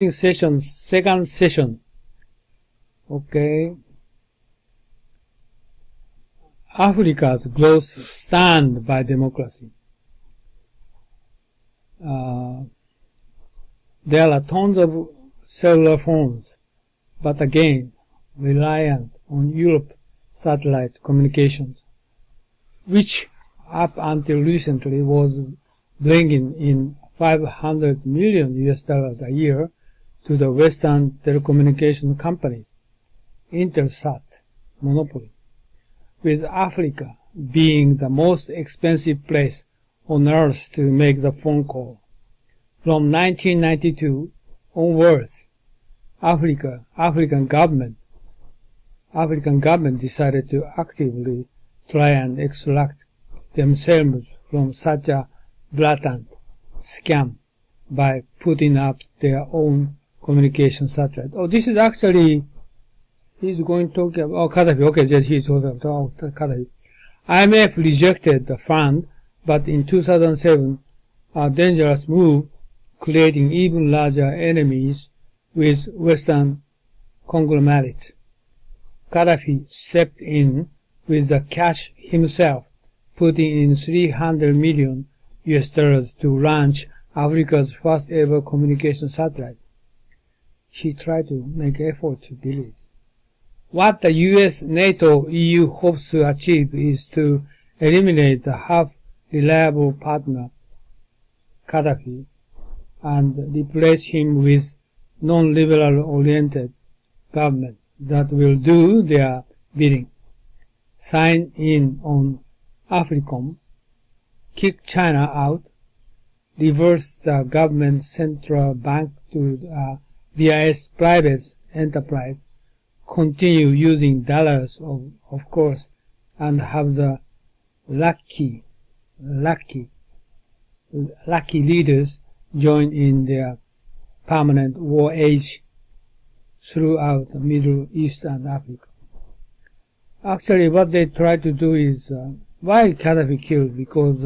second session. Okay. Africa's growth stand by democracy. There are tons of cellular phones, but again, reliant on Europe satellite communications, which up until recently was bringing in $500 million a year to the Western telecommunication companies, Intelsat monopoly, with Africa being the most expensive place on earth to make the phone call. From 1992 onwards, African government decided to actively try and extract themselves from such a blatant scam by putting up their own communication satellite. Oh, this is actually, he's going to talk about, Gaddafi. Okay, yes, he's talking about Gaddafi. IMF rejected the fund, but in 2007, a dangerous move, creating even larger enemies with Western conglomerates. Gaddafi stepped in with the cash himself, putting in $300 million to launch Africa's first ever communication satellite. He tried to make effort to build it. What the US, NATO, EU hopes to achieve is to eliminate the half-reliable partner, Gaddafi, and replace him with non-liberal oriented government that will do their bidding. Sign in on AFRICOM, kick China out, reverse the government central bank to VIS private enterprise, continue using dollars, of course, and have the lucky leaders join in their permanent war age throughout the Middle East and Africa. Actually, what they try to do is, why Gaddafi killed? Because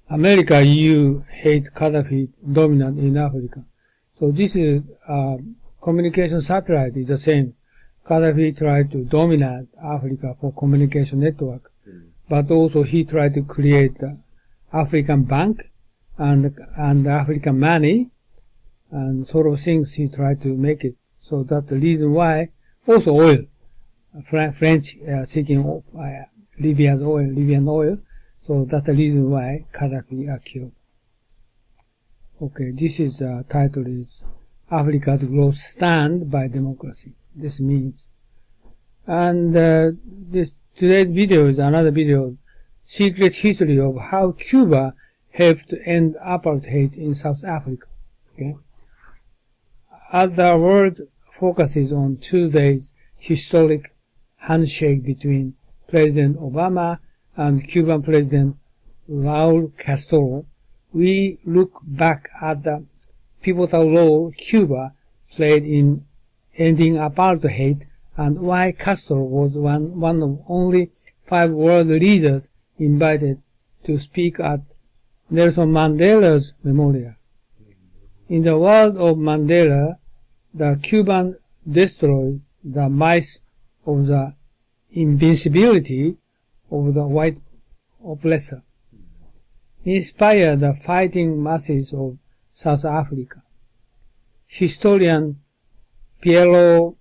America, EU hate Gaddafi dominant in Africa. So this is, communication satellite is the same. Gaddafi tried to dominate Africa for communication network, but also he tried to create the African bank and African money and sort of things he tried to make it. So that's the reason why, also oil, French seeking Libyan oil. So that's the reason why Gaddafi are killed. Okay, this is title is Africa's growth stand by democracy. This means, and today's video is another video, secret history of how Cuba helped to end apartheid in South Africa. Okay, as the world focuses on Tuesday's historic handshake between President Obama and Cuban President Raul Castro, we look back at the pivotal role Cuba played in ending apartheid and why Castro was one of only 5 world leaders invited to speak at Nelson Mandela's memorial. In the world of Mandela, the Cuban destroyed the myth of the invincibility of the white oppressor, inspired the fighting masses of South Africa. Historian Piero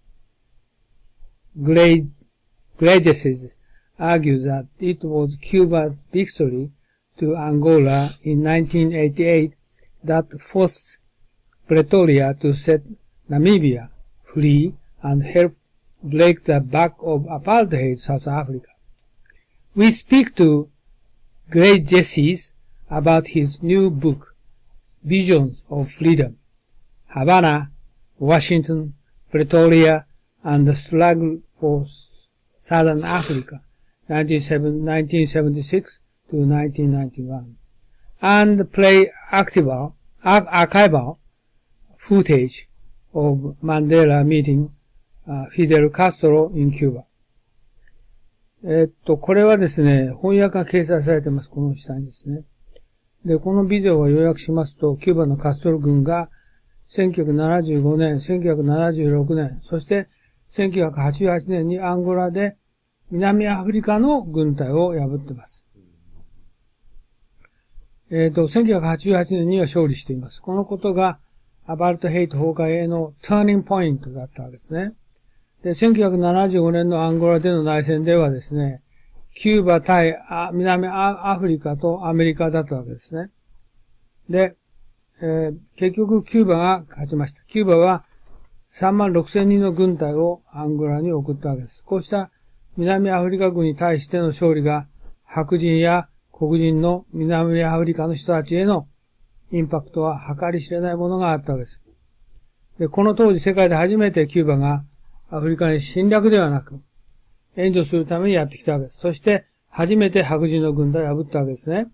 Greges argues that it was Cuba's victory to Angola in 1988 that forced Pretoria to set Namibia free and help break the back of apartheid South Africa. We speak to Greges about his new book, Visions of Freedom, Havana, Washington, Pretoria, and the Struggle for Southern Africa, 1976 to 1991, and play archival footage of Mandela meeting Fidel Castro in Cuba. これはですね、翻訳が掲載されています。この下にですね。で、このビデオを要約しますと、キューバのカストロ軍が1975年、1976年、そして1988年にアンゴラで南アフリカの軍隊を破っています。1988年には勝利しています。このことがアパルトヘイト崩壊へのターニングポイントだったわけですね。で、1975年のアンゴラでの内戦ではですね、キューバ対南アフリカとアメリカだったわけですね。で、結局キューバが勝ちました。キューバは3万6千人の軍隊をアンゴラに送ったわけです。こうした南アフリカ軍に対しての勝利が白人や黒人の南アフリカの人たちへのインパクトは計り知れないものがあったわけです。で、この当時世界で初めてキューバがアフリカに侵略ではなく援助するためにやってきたわけです。そして初めて白人の軍隊を破ったわけですね。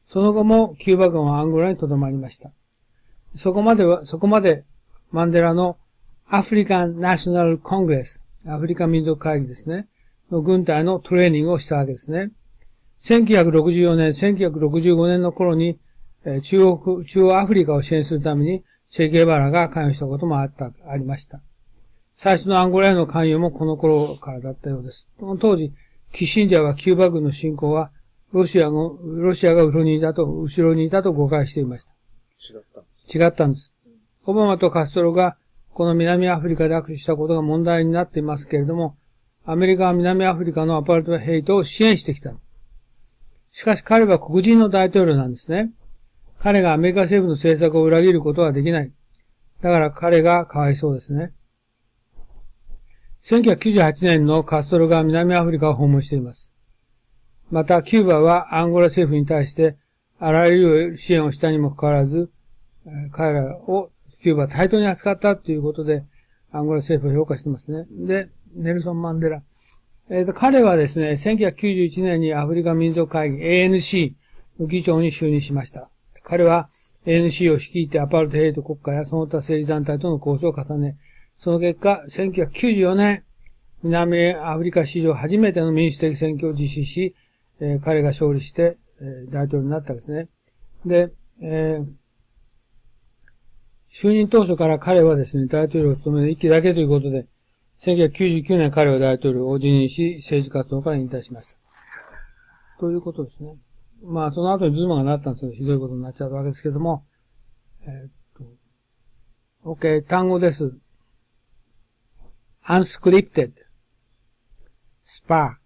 その後もキューバ軍はアンゴラに留まりました。そこまでマンデラのアフリカンナショナルコングレス、アフリカ民族会議ですね、の軍隊のトレーニングをしたわけですね。1964年、1965年の頃に、中央アフリカを支援するために、チェゲバラが関与したこともありました。最初のアンゴラへの関与もこの頃からだったようです。この当時、キッシンジャーはキューバ軍の侵攻は、ロシアが後ろにいたと誤解していました。違ったんです。オバマとカストロがこの南アフリカで握手したことが問題になっていますけれども、アメリカは南アフリカのアパルトヘイトを支援してきた。しかし彼は黒人の大統領なんですね。彼がアメリカ政府の政策を裏切ることはできない。だから彼がかわいそうですね。1998年のカストロが南アフリカを訪問しています。また、キューバはアンゴラ政府に対してあらゆる支援をしたにもかかわらず、彼らをキューバは対等に扱ったということで、アンゴラ政府を評価してますね。で、ネルソン・マンデラ。彼はですね、1991年にアフリカ民族会議 ANC の議長に就任しました。彼は ANC を率いてアパルトヘイト国家やその他政治団体との交渉を重ね、その結果、1994年、南アフリカ史上初めての民主的選挙を実施し、彼が勝利して、大統領になったわけですね。で、就任当初から彼はですね、大統領を務める1期だけということで、1999年彼は大統領を辞任し、政治活動から引退しました。ということですね。まあ、その後にズーマがなったんですけど、ひどいことになっちゃうわけですけども、OK、単語です。unscripted, spa,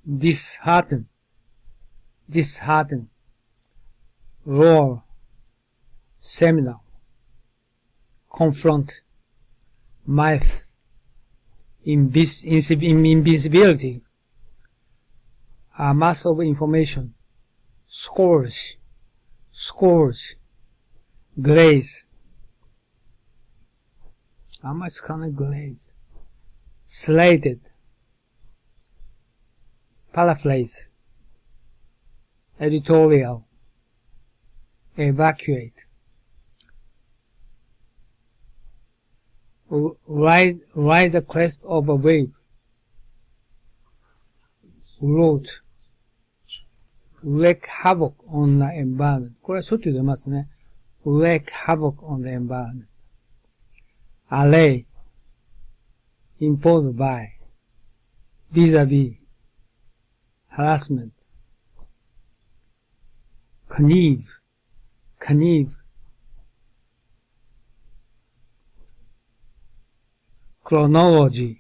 dishearten, roar, seminar, confront, myth, invincibility, a mass of information, scourge, glaze, あんまり使わない glaze, slated, paraphrase, editorial, evacuate, ride the crest of a wave, float, wreak havoc on the environment. これはしょっちゅう出ますね。wreak havoc on the environment. allay, imposed by, vis-a-vis, harassment, connive, chronology,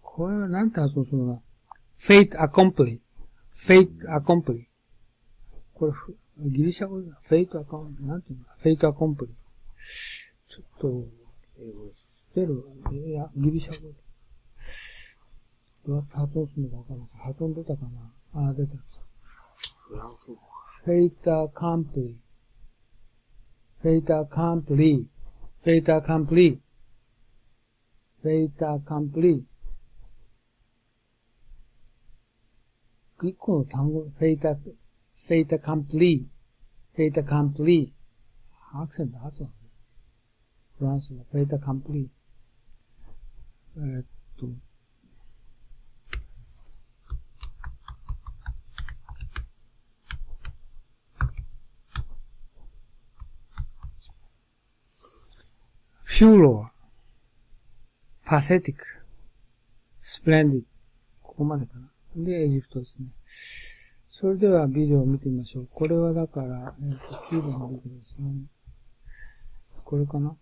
これは何て発音するのか fate accompli. これ、ギリシャ語だ。fate accompli. なんていうの fate accompli. ちょっと、英語出る。いや、ギリシャ語。どうやって発音するのかわからない。発音出たかなあ、出た。フランス語。fate accompli. 一個の単語、フェイタカンプリー。アクセント後だね。フランスのフェイタカンプリー。furor, pathetic, splendid ここまでかな。で、エジプトですね。それではビデオを見てみましょう。これはだから、キューバのビデオですね。これかな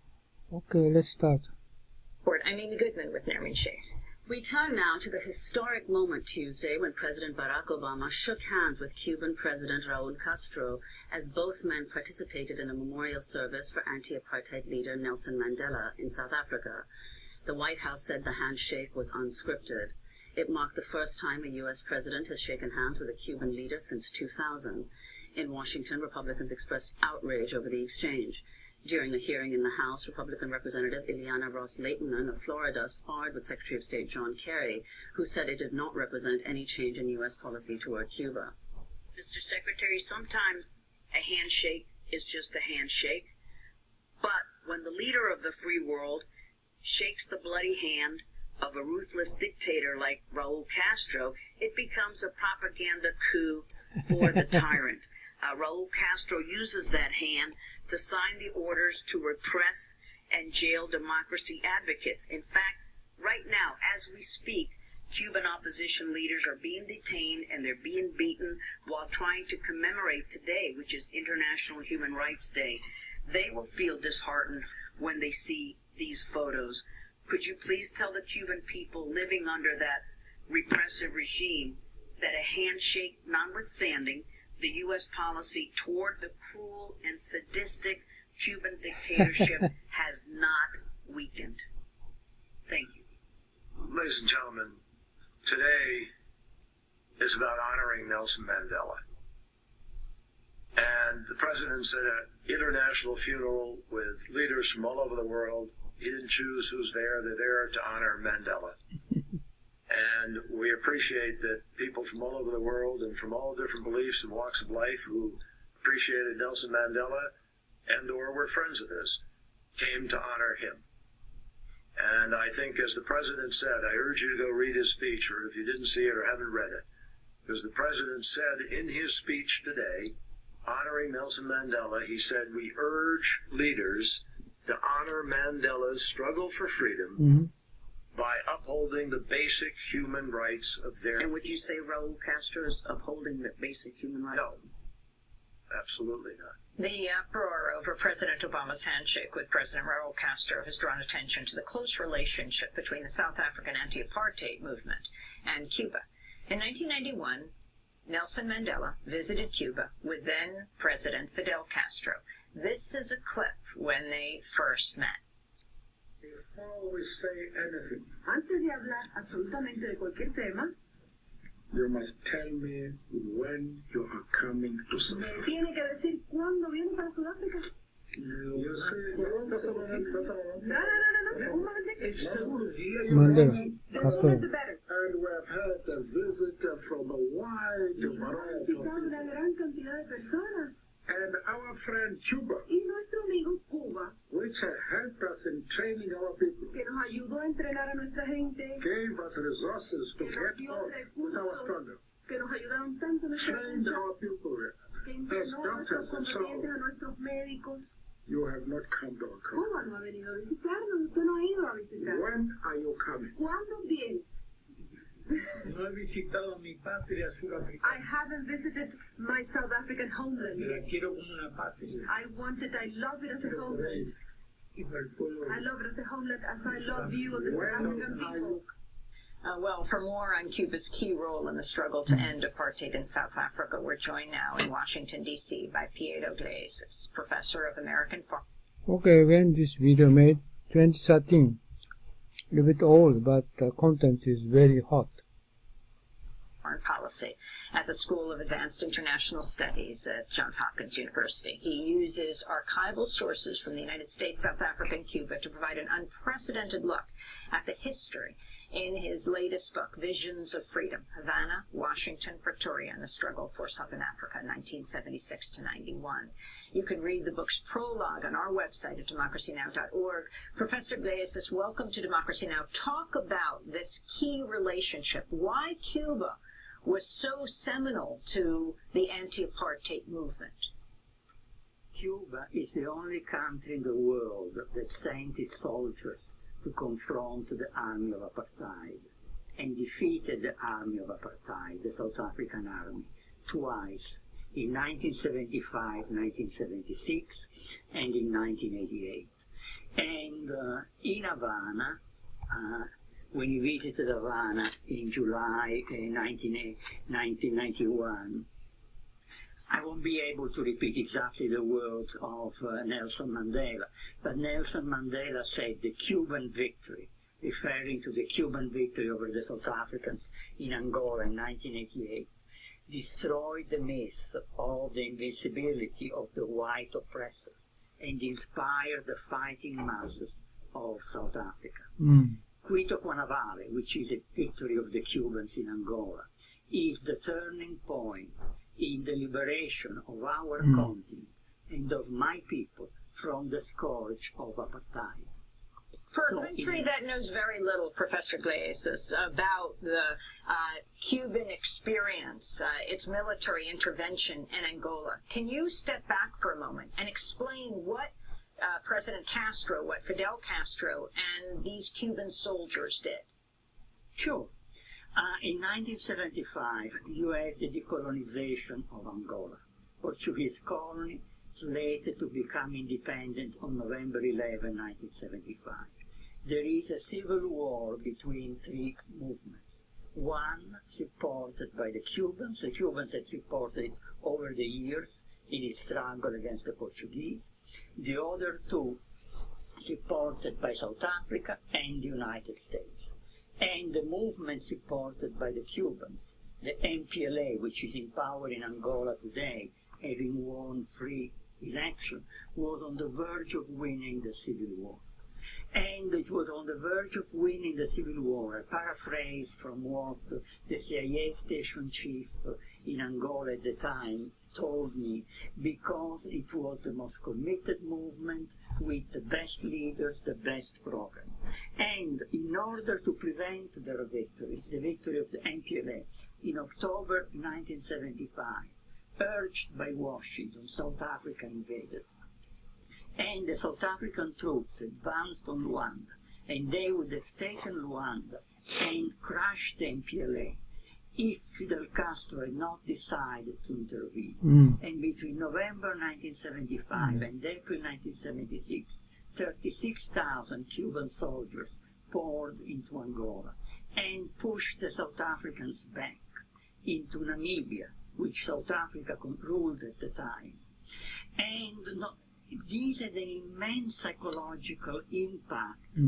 ?Okay, let's start. I'm Amy Goodman with Nermin Sheikh. We turn now to the historic moment Tuesday when President Barack Obama shook hands with Cuban President Raul Castro as both men participated in a memorial service for anti-apartheid leader Nelson Mandela in South Africa. The White House said the handshake was unscripted. It marked the first time a U.S. president has shaken hands with a Cuban leader since 2000. In Washington, Republicans expressed outrage over the exchange. During a hearing in the House, Republican Representative Ileana Ross-Lehtinen of Florida sparred with Secretary of State John Kerry, who said it did not represent any change in U.S. policy toward Cuba. Mr. Secretary, sometimes a handshake is just a handshake, but when the leader of the free world shakes the bloody hand of a ruthless dictator like Raul Castro, it becomes a propaganda coup for the tyrant. Raul Castro uses that hand to sign the orders to repress and jail democracy advocates. In fact, right now, as we speak, Cuban opposition leaders are being detained and they're being beaten while trying to commemorate today, which is International Human Rights Day. They will feel disheartened when they see these photos. Could you please tell the Cuban people living under that repressive regime that a handshake notwithstanding, the U.S. policy toward the cruel and sadistic Cuban dictatorship has not weakened? Thank you. Ladies and gentlemen, today is about honoring Nelson Mandela. And the president's at an international funeral with leaders from all over the world. He didn't choose who's there. They're there to honor Mandela. And we appreciate that people from all over the world and from all different beliefs and walks of life who appreciated Nelson Mandela and or were friends of his came to honor him. And I think, as the president said, I urge you to go read his speech, or if you didn't see it or haven't read it, because the president said in his speech today, honoring Nelson Mandela, he said, we urge leaders to honor Mandela's struggle for freedom by upholding the basic human rights of their... And would you say Raul Castro is upholding the basic human rights? No, absolutely not. The uproar over President Obama's handshake with President Raul Castro has drawn attention to the close relationship between the South African anti-apartheid movement and Cuba. In 1991, Nelson Mandela visited Cuba with then-President Fidel Castro. This is a clip when they first met. Before we say anything, Antes de hablar absolutamente de cualquier tema, you must tell me when you are coming to South me Africa. tiene que decir cuándo viene para Sudáfrica. You say, No. Un momentito. Mandela, The Castro. sooner the better. and we have had a visit from a wide variety of Invitado people. una gran cantidad de personas. And our friend Cuba, Y nuestro amigo Cuba, which helped us in training our people, que nos ayudó a entrenar a nuestra gente, gave us resources to que get nos dio on with our recursos, struggle, que nos ayudaron tanto a nuestra trained gente, our people. que as entrenó a nuestros doctors and so on. combatientes, a nuestros médicos. You have not come to our country. Cuba no ha venido a visitarnos, usted no ha ido a visitarnos. When are you coming? ¿Cuándo viene? No he visitado mi patria I surafricana. haven't visited my South African homeland La yet. quiero como una patria. I love it as a homeland. Y para el pueblo. I love it as a homeland as I love you and the South African When are people. you Well, for more on Cuba's key role in the struggle to end apartheid in South Africa, we're joined now in Washington, D.C. by Piero Gleises, professor of American Foreign. Okay, when this video made, 2013, a little bit old, but the content is very hot. Foreign Policy at the School of Advanced International Studies at Johns Hopkins University. He uses archival sources from the United States, South Africa, and Cuba to provide an unprecedented look at the history in his latest book, Visions of Freedom, Havana, Washington, Pretoria, and the Struggle for Southern Africa, 1976 to 91. You can read the book's prologue on our website at democracynow.org. Professor Iglesias, welcome to Democracy Now! Talk about this key relationship, why Cuba was so seminal to the anti-apartheid movement. Cuba is the only country in the world that sent its soldiers to confront the army of apartheid and defeated the army of apartheid, the South African army, twice, in 1975, 1976, and in 1988. And in Havana, when he visited Havana in July 1991, I won't be able to repeat exactly the words of Nelson Mandela, but Nelson Mandela said the Cuban victory, referring to the Cuban victory over the South Africans in Angola in 1988, destroyed the myth of the invincibility of the white oppressor and inspired the fighting masses of South Africa. Quito Cuanavale, which is a victory of the Cubans in Angola, is the turning point in the liberation of our continent and of my people from the scourge of apartheid. For a country that knows very little, Professor Iglesias, about the Cuban experience, its military intervention in Angola, can you step back for a moment and explain what President Castro, what Fidel Castro and these Cuban soldiers did? Sure. In 1975, you had the decolonization of Angola, Portuguese colony slated to become independent on November 11, 1975. There is a civil war between three movements. One supported by the Cubans had supported it over the years in its struggle against the Portuguese. The other two supported by South Africa and the United States. And the movement supported by the Cubans, the MPLA, which is in power in Angola today, having won free election, was on the verge of winning the civil war. And it was on the verge of winning the civil war, a paraphrase from what the CIA station chief in Angola at the time told me, because it was the most committed movement with the best leaders, the best program. And in order to prevent their victory, the victory of the MPLA, in October 1975, urged by Washington, South Africa invaded. And the South African troops advanced on Luanda, and they would have taken Luanda and crushed the MPLA if Fidel Castro had not decided to intervene. And between November 1975 and April 1976, 36,000 Cuban soldiers poured into Angola and pushed the South Africans back into Namibia, which South Africa ruled at the time. And these had an immense psychological impact.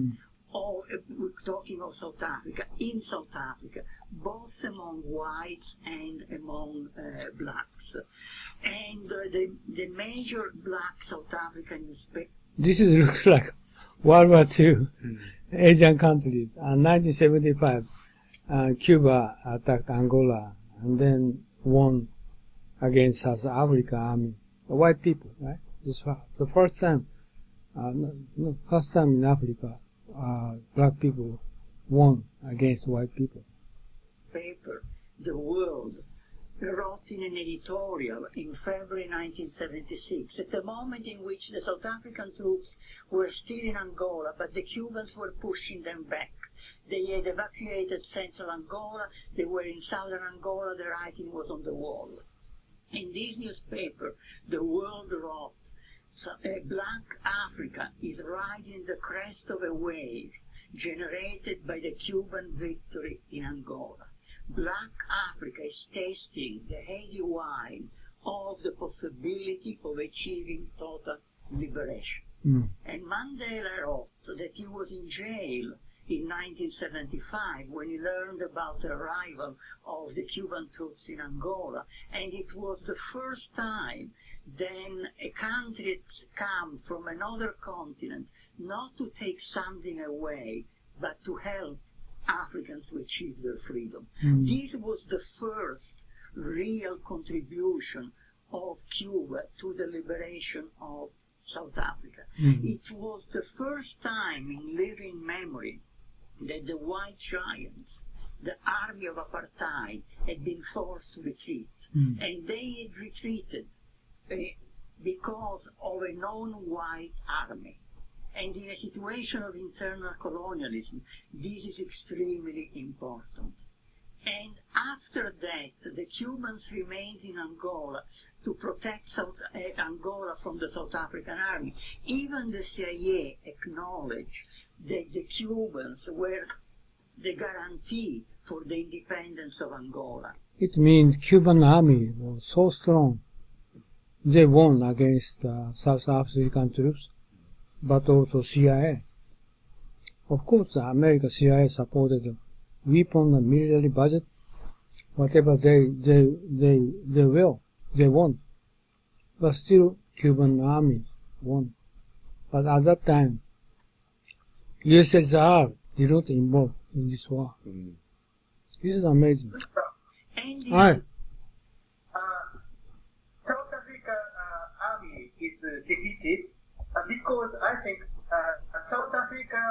We're talking of South Africa, in South Africa, both among whites and among blacks. And the major black South African newspaper... This looks like World War II, Asian countries. 1975, Cuba attacked Angola and then won against South Africa army. White people, right? This was the first time, first time in Africa, black people won against white people. Paper, The World, wrote in an editorial in February 1976, at the moment in which the South African troops were still in Angola, but the Cubans were pushing them back. They had evacuated central Angola, they were in southern Angola, the writing was on the wall. In this newspaper, The World wrote, Black Africa is riding the crest of a wave generated by the Cuban victory in Angola. Black Africa is tasting the heady wine of the possibility of achieving total liberation. And Mandela wrote that he was in jail in 1975 when he learned about the arrival of the Cuban troops in Angola. And it was the first time then a country come from another continent not to take something away, but to help Africans to achieve their freedom. This was the first real contribution of Cuba to the liberation of South Africa. It was the first time in living memory that the white giants, the army of apartheid, had been forced to retreat. And they had retreated because of a non-white army. And in a situation of internal colonialism, this is extremely important. And after that, the Cubans remained in Angola to protect Angola from the South African army. Even the CIA acknowledged that the Cubans were the guarantee for the independence of Angola. It means Cuban army was so strong. They won against South African troops, but also CIA. Of course, America CIA supported weapon and military budget, whatever they want. But still, Cuban army won. But at that time, USSR did not involve in this war. This is amazing. And South Africa army is defeated because I think South Africa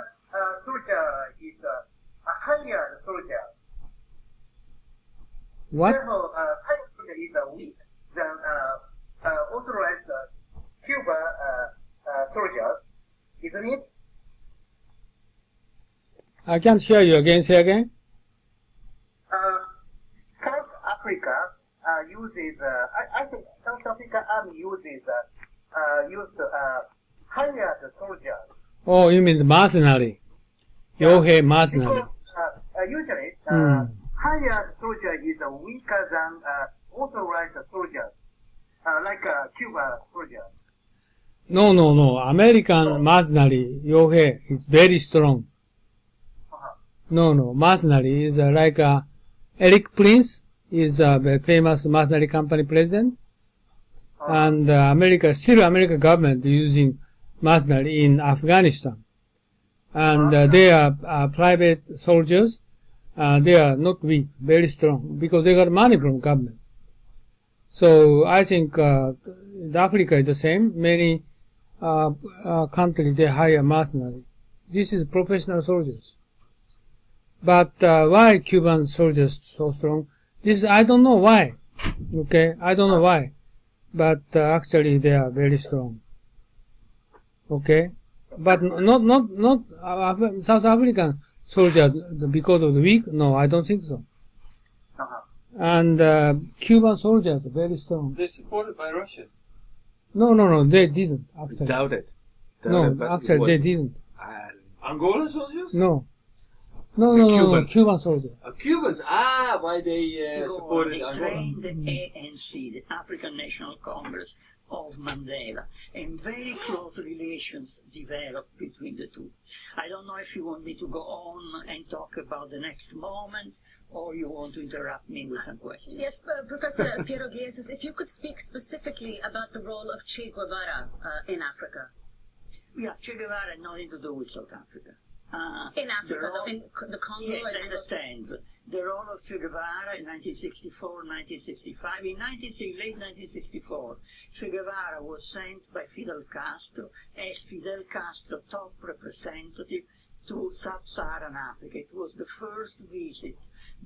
soldier is a higher soldier. What? Therefore, higher soldier is weak than authorized Cuba soldiers, isn't it? I can't hear you again. Say again. South Africa uses. I think South Africa army used hired soldiers. Oh, you mean the mercenary? Yohei mercenary. Because usually hired soldier is weaker than authorized soldiers, like Cuba soldier. No. American mercenary, Yohei, is very strong. No. Mercenary is like Eric Prince is a famous mercenary company president. And American government using mercenary in Afghanistan. And they are private soldiers. They are not weak, very strong, because they got money from government. So I think Africa is the same. Many countries, they hire mercenary. This is professional soldiers. But why Cuban soldiers so strong? This I don't know why. Okay, I don't know why. But actually they are very strong. Okay, but not South African soldiers because of the weak. No, I don't think so. And Cuban soldiers are very strong. They're supported by Russia. No, they didn't actually. Doubt it. No, actually they didn't. Angola soldiers? No, Cuban soldiers. Cubans. Why they supported they Angola? trained the ANC, the African National Congress of Mandela, and very close relations developed between the two. I don't know if you want me to go on and talk about the next moment, or you want to interrupt me with some questions. Yes, Professor Piero Gliesas, if you could speak specifically about the role of Che Guevara in Africa. Yeah, Che Guevara had nothing to do with South Africa. In Africa, in the Congo? Yes, I understand. The role of Che Guevara in 1964, 1965. In late 1964, Che Guevara was sent by Fidel Castro as Fidel Castro's top representative to Sub-Saharan Africa. It was the first visit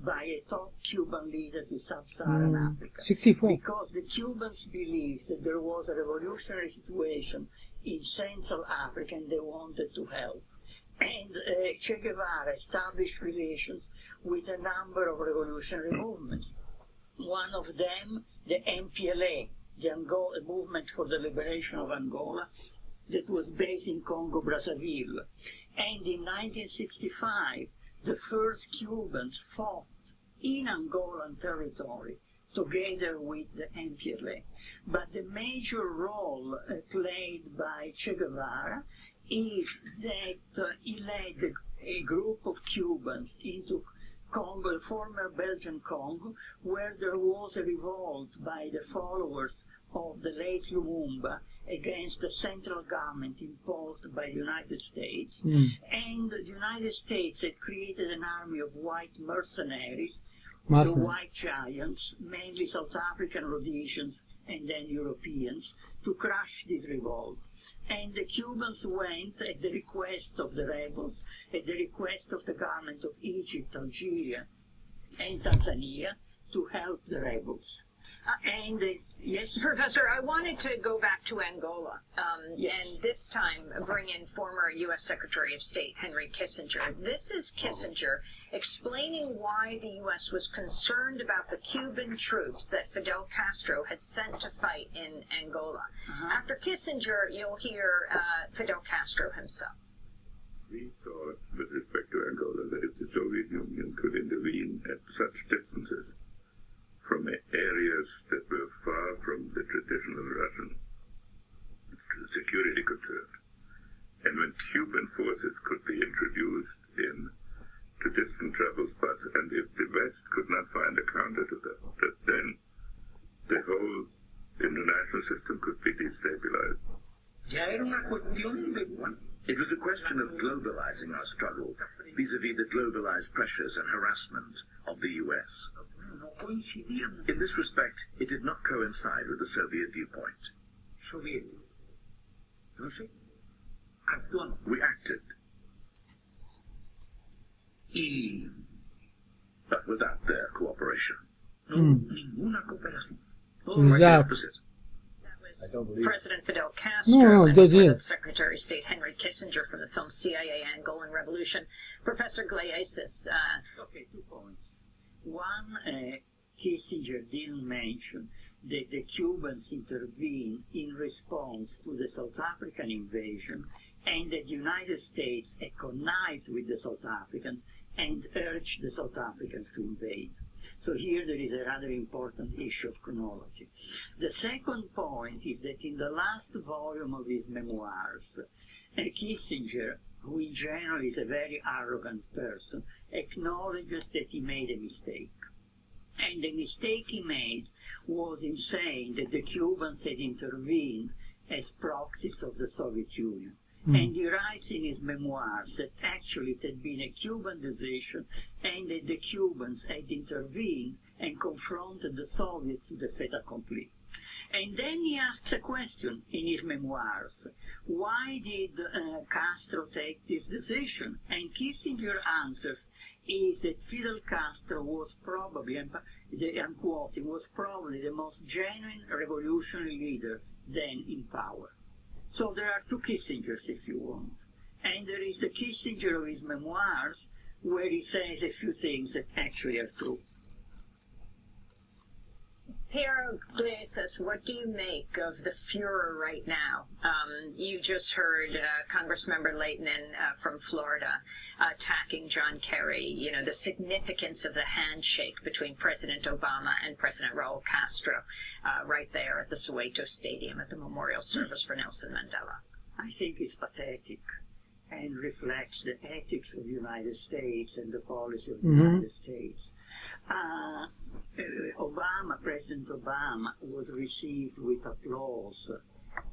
by a top Cuban leader to Sub-Saharan Africa. 64. Because the Cubans believed that there was a revolutionary situation in Central Africa and they wanted to help. And Che Guevara established relations with a number of revolutionary movements. One of them, the MPLA, the Angola Movement for the Liberation of Angola, that was based in Congo-Brazzaville. And in 1965, the first Cubans fought in Angolan territory together with the MPLA. But the major role played by Che Guevara is that he led a group of of Cubans into Congo, former Belgian Congo, where there was a revolt by the followers of the late Lumumba against the central government imposed by the United States. And the United States had created an army of white mercenaries, the white giants, mainly South African Rhodesians and then Europeans, to crush this revolt. And the Cubans went at the request of the rebels, at the request of the government of Egypt, Algeria, and Tanzania, to help the rebels. Yes, Professor, I wanted to go back to Angola, and this time bring in former U.S. Secretary of State Henry Kissinger. This is Kissinger explaining why the U.S. was concerned about the Cuban troops that Fidel Castro had sent to fight in Angola. After Kissinger, you'll hear Fidel Castro himself. We thought, with respect to Angola, that if the Soviet Union could intervene at such distances from areas that were far from the traditional Russian security concerns, and when Cuban forces could be introduced to distant travel spots, and if the West could not find a counter to that, then the whole international system could be destabilized. It was a question of globalizing our struggle vis-à-vis the globalized pressures and harassment of the US. In this respect, it did not coincide with the Soviet viewpoint. We acted, but without their cooperation. Quite the opposite. President Fidel Castro and Secretary of State Henry Kissinger from the film CIA Angolan Revolution. Professor Glaesis. Okay, 2 points. One, Kissinger didn't mention that the Cubans intervened in response to the South African invasion and that the United States had connived with the South Africans and urged the South Africans to invade. So here there is a rather important issue of chronology. The second point is that in the last volume of his memoirs, Kissinger, who in general is a very arrogant person, acknowledges that he made a mistake. And the mistake he made was in saying that the Cubans had intervened as proxies of the Soviet Union. And he writes in his memoirs that actually it had been a Cuban decision and that the Cubans had intervened and confronted the Soviets to the fait accompli. And then he asks a question in his memoirs. Why did Castro take this decision? And Kissinger answers is that Fidel Castro was probably, I'm quoting, was probably the most genuine revolutionary leader then in power. So there are 2 Kissingers, if you want. And there is the Kissinger of his memoirs, where he says a few things that actually are true. Piero Glaesis, what do you make of the furor right now? You just heard Congressmember Leighton from Florida attacking John Kerry, you know, the significance of the handshake between President Obama and President Raul Castro right there at the Soweto Stadium at the memorial service for Nelson Mandela. I think it's pathetic and reflects the ethics of the United States and the policy of the United States. President Obama was received with applause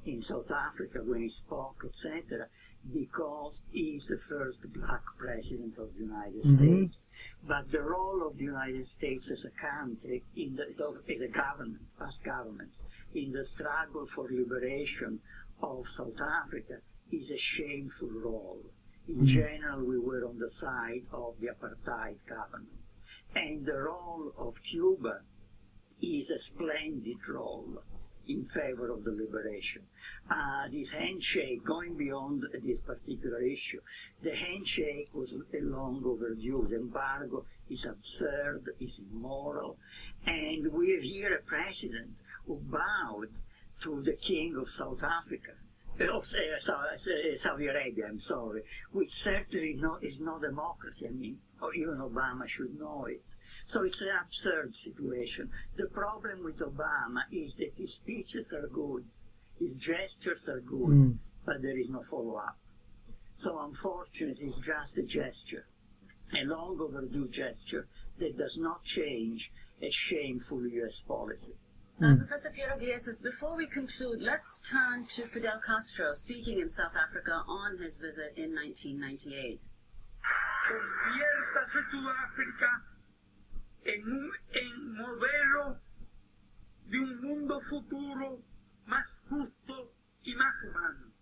in South Africa when he spoke, etc., because he is the first black president of the United States. But the role of the United States as a country, as a government, past governments, in the struggle for liberation of South Africa is a shameful role. In general, we were on the side of the apartheid government. And the role of Cuba is a splendid role in favor of the liberation. This handshake, going beyond this particular issue, the handshake was long overdue. The embargo is absurd, is immoral, and we have here a president who bowed to the king of South Africa, Saudi Arabia, I'm sorry, which certainly is no democracy, I mean, or even Obama should know it. So it's an absurd situation. The problem with Obama is that his speeches are good, his gestures are good, but there is no follow-up. So unfortunately, it's just a gesture. a long overdue gesture that does not change a shameful U.S. policy. Professor Piero Iglesias, before we conclude, let's turn to Fidel Castro speaking in South Africa on his visit in 1998. Conviértase Sudáfrica en modelo de un mundo futuro más justo y más humano.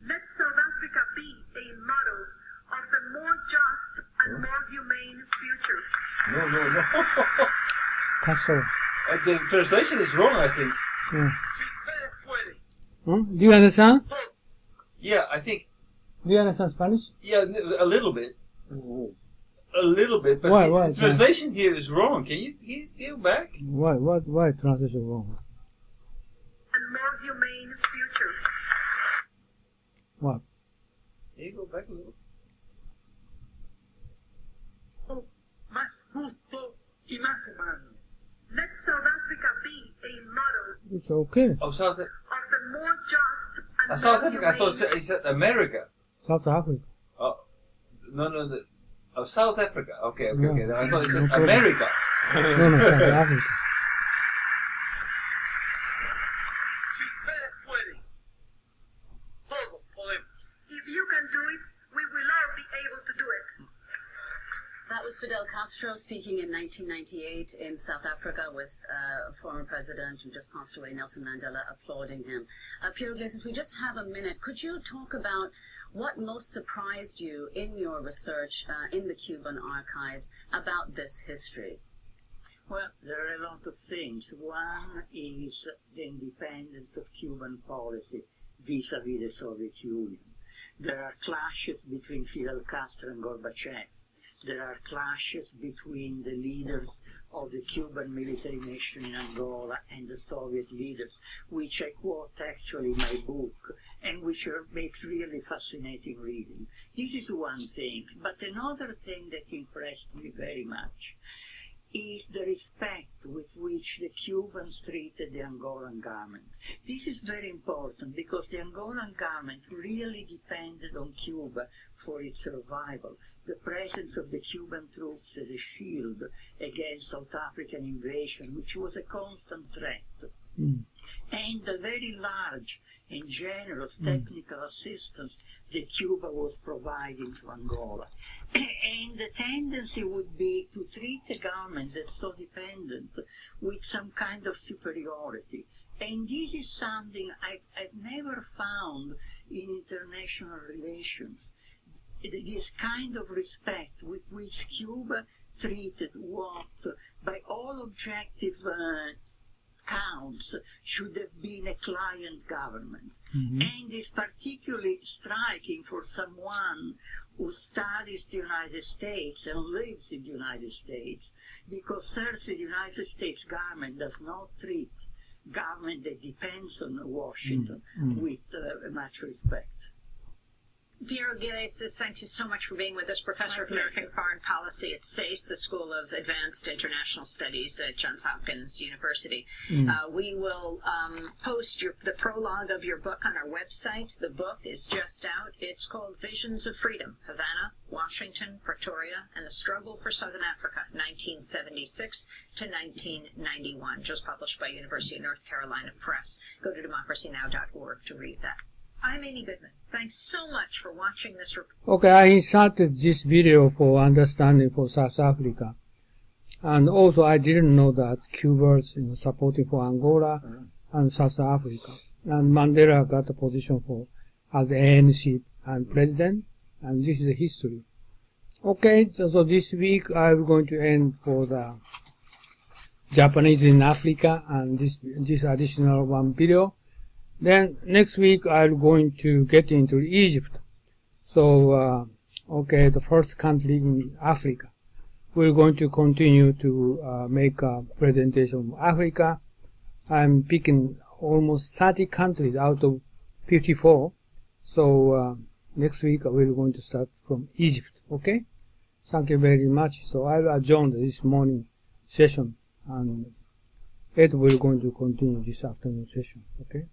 Let South Africa be a model of a more just and more humane future. No. Castro. The translation is wrong, I think. Yeah. Do you understand? Yeah, I think. Do you understand Spanish? Yeah, a little bit. A little bit, but Why? the translation here is wrong. Can you go back? Why translation wrong? And more humane future. What? Can you go back a little? Más justo y más humano. Let South Africa be a model It's okay. Oh, South of a more just and South more Africa. I thought humane. he said America. South Africa. Oh, no. Oh, South Africa. Okay. No, Okay. I thought he said no problem. America. No, South Africa. Si ustedes pueden, todos podemos. If you can do it, we will all be able to do it. That was Fidel Castro speaking in 1998 in South Africa with former president who just passed away, Nelson Mandela, applauding him. Piero Iglesias, we just have a minute. Could you talk about what most surprised you in your research in the Cuban archives about this history? Well, there are a lot of things. One is the independence of Cuban policy vis-à-vis the Soviet Union. There are clashes between Fidel Castro and Gorbachev. There are clashes between the leaders of the Cuban military mission in Angola and the Soviet leaders, which I quote actually in my book, and which make really fascinating reading. This is one thing, but another thing that impressed me very much is the respect with which the Cubans treated the Angolan government. This is very important because the Angolan government really depended on Cuba for its survival. The presence of the Cuban troops as a shield against South African invasion, which was a constant threat. And the very large and generous technical assistance that Cuba was providing to Angola. And the tendency would be to treat a government that's so dependent with some kind of superiority. And this is something I've never found in international relations. This kind of respect with which Cuba treated what, by all objective counts, should have been a client government. And it's particularly striking for someone who studies the United States and lives in the United States, because certainly the United States government does not treat government that depends on Washington with much respect. Piero Iglesias, thank you so much for being with us, Professor of American Foreign Policy at SACE, the School of Advanced International Studies at Johns Hopkins University. We will post the prologue of your book on our website. The book is just out. It's called Visions of Freedom, Havana, Washington, Pretoria, and the Struggle for Southern Africa, 1976 to 1991, just published by University of North Carolina Press. Go to democracynow.org to read that. I'm Amy Goodman. Thanks so much for watching this report. Okay, I inserted this video for understanding for South Africa. And also I didn't know that Cuba's supporting for Angola and South Africa. And Mandela got a position for as ANC and president. And this is the history. Okay, so this week I'm going to end for the Japanese in Africa and this additional one video. Then next week I'm going to get into Egypt. So, okay, the first country in Africa. We're going to continue to make a presentation of Africa. I'm picking almost 30 countries out of 54. So, next week we're going to start from Egypt, okay? Thank you very much. So I'll adjourn this morning session and we're going to continue this afternoon session, okay?